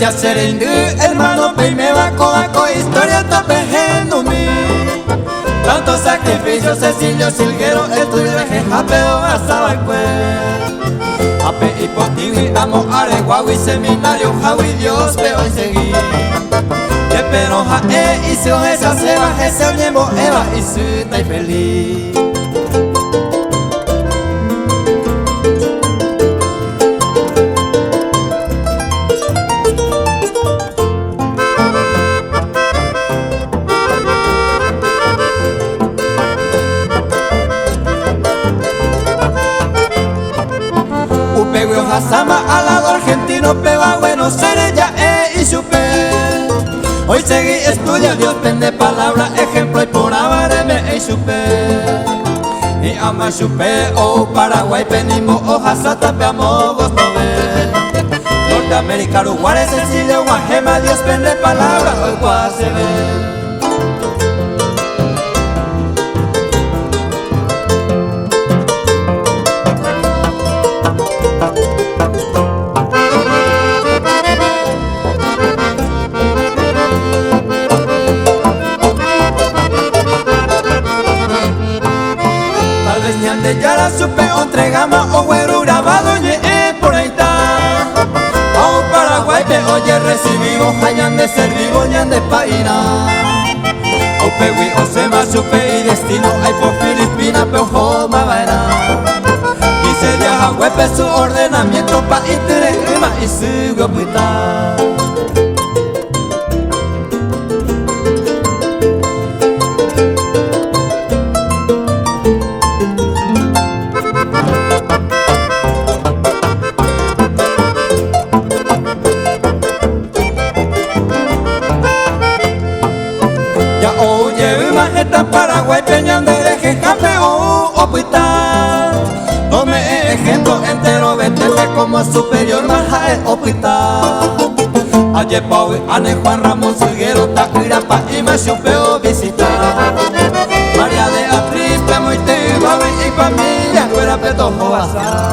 ya seré indu, hermano, pei me va con historia está pejendo mi. Tantos sacrificios, Cecilio Silguero, el tuyo de Jejapeo hasta Baikue. Ape y Potigui, amo Areguawi, seminario, Jawi, Dios, veo y seguí. Que pero jae y se ojesa se baje, se oñemo, eva y su tai feliz. Upegüe Hasama al lado argentino, peba Buenos Aires ya y supe. Hoy seguí estudio, Dios pende palabra, ejemplo y por abareme y supe. Y ama supe, oh Paraguay penimo, oh Hasata peamo gostobe. Norteamérica, Uruguay, Cecilio, Guajema, Dios pende palabra, hoy se ve. De Yara supe entregama o güero grabado ye por ahí está. Oh Paraguay te oye recibimos hayan de ser vivo yan de paina. O pewi o sema supe y destino hay por Filipinas pero joma vaina. Quise viaja huepe su ordenamiento pa interrima y su gopita. Paraguay peñan de Jejame o hospital. Tome ejemplo entero, vétele como superior maja el hospital. Ayer Pau, Ane Juan Ramón Silguero, Tacuirapa y me supeo visitar. María de Atriz, Pemoite, Babi y familia, fuera petojo basar.